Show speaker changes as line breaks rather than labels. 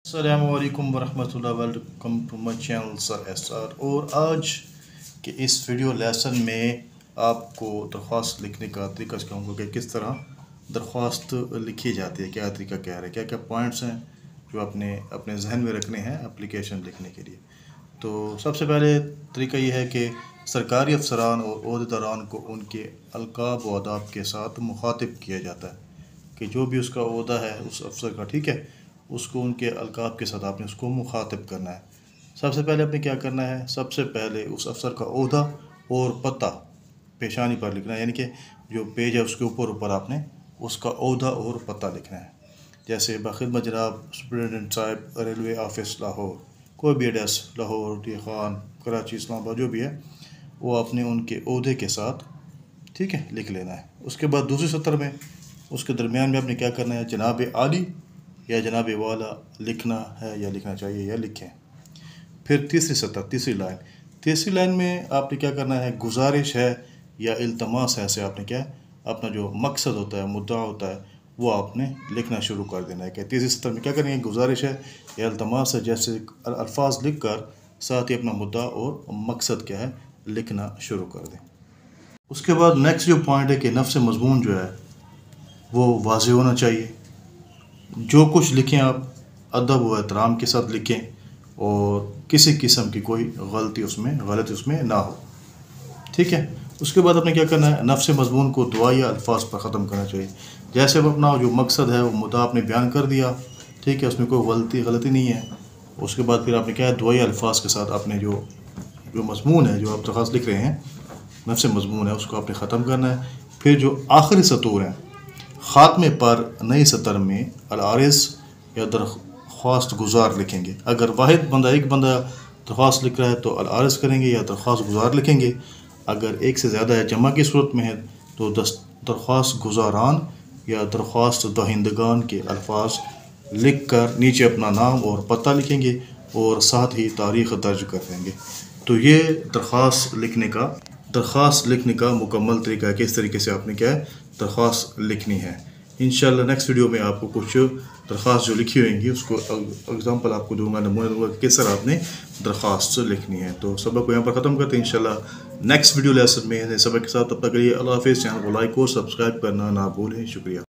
अस्सलामुअलैकुम वरहमतुल्लाहि welcome to my channel sir SR. और आज के इस वीडियो लेसन में आपको दरख्वास्त लिखने का तरीका सिखाऊंगा कि किस तरह दरख्वास्त लिखी जाती है, क्या तरीका क्या है, क्या क्या पॉइंट्स हैं जो आपने अपने जहन में रखने हैं एप्लीकेशन लिखने के लिए। तो सबसे पहले तरीका ये है कि सरकारी अफसरान और ओहदेदारान को उनके अलकाब व आदाब के साथ मुखातिब किया जाता है कि जो भी उसका ओहदा है उस अफसर का, ठीक है, उसको उनके अलकाब के साथ आपने उसको मुखातिब करना है। सबसे पहले आपने क्या करना है, सबसे पहले उस अफसर का ओहदा और पता पेशानी पर लिखना है, यानी कि जो पेज है उसके ऊपर आपने उसका ओहदा और पता लिखना है। जैसे बखिदमत जनाब सुपरिटेंडेंट साहब रेलवे ऑफिस लाहौर, कोई भी एड्रेस लाहौर, टी खान, कराची, इस्लामाबाद जो भी है वो आपने उनके ओहदे के साथ, ठीक है, लिख लेना है। उसके बाद दूसरी सत्र में उसके दरमियान में आपने क्या करना है, जनाब आली या जनाब वाला लिखना है या लिखना चाहिए या लिखें। फिर तीसरी सतह, तीसरी लाइन में आपने क्या करना है, गुजारिश है या इल्तमास है, ऐसे आपने क्या अपना जो मकसद होता है, मुद्दा होता है, वो आपने लिखना शुरू कर देना है। कि तीसरी सतह में क्या करेंगे, गुजारिश है या इल्तमास है, जैसे अल्फाज लिख कर साथ ही अपना मुद्दा और मकसद क्या है लिखना शुरू कर दें। उसके बाद नेक्स्ट जो पॉइंट है कि नफ्स मजमून जो है वो वाज़ेह होना चाहिए। जो कुछ लिखें आप अदब व एहतराम के साथ लिखें और किसी किस्म की कोई गलती उसमें ना हो, ठीक है। उसके बाद आपने क्या करना है, नफ्स मजमून को दुआ या अल्फाज पर ख़त्म करना चाहिए। जैसे अब अपना जो मकसद है वो मुद्दा आपने बयान कर दिया, ठीक है, उसमें कोई गलती नहीं है। उसके बाद फिर आपने क्या है, दुआ या अल्फाज के साथ आपने जो मजमून है, जो आप दरख्वास्त लिख रहे हैं, नफ्स मजमून है, उसको आपने ख़त्म करना है। फिर जो आखिरी सतूर हैं, ख़ात्मे पर नई सतर में अल-आरिज़ या दरख्वास्त गुजार लिखेंगे। अगर एक बंदा दरख्वास्त लिख रहा है तो अल-आरिज़ करेंगे या दरख्वास्त गुजार लिखेंगे। अगर एक से ज़्यादा है, जमा की सूरत में है, तो दरख्वास्त गुजारान या दरख्वास्त दहिंदगान के अल्फाज लिख कर नीचे अपना नाम और पता लिखेंगे और साथ ही तारीख़ दर्ज कर देंगे। तो ये दरख्वास्त लिखने का मुकम्मल तरीका है कि इस तरीके से आपने क्या है दरख्वास्त लिखनी है। इंशाल्लाह नेक्स्ट वीडियो में आपको कुछ दरख्वास्त जो लिखी होंगी उसको एग्जांपल आपको दूंगा, नमूना दूंगा कि किस तरह आपने दरख्वास्त लिखनी है। तो सबक को यहाँ पर ख़त्म करते हैं इंशाल्लाह नेक्स्ट वीडियो लेसन में सबक के साथ। तब तक के लिए अल्लाह हाफ़िज़। चैनल को लाइक और सब्सक्राइब करना ना भूलें। शुक्रिया।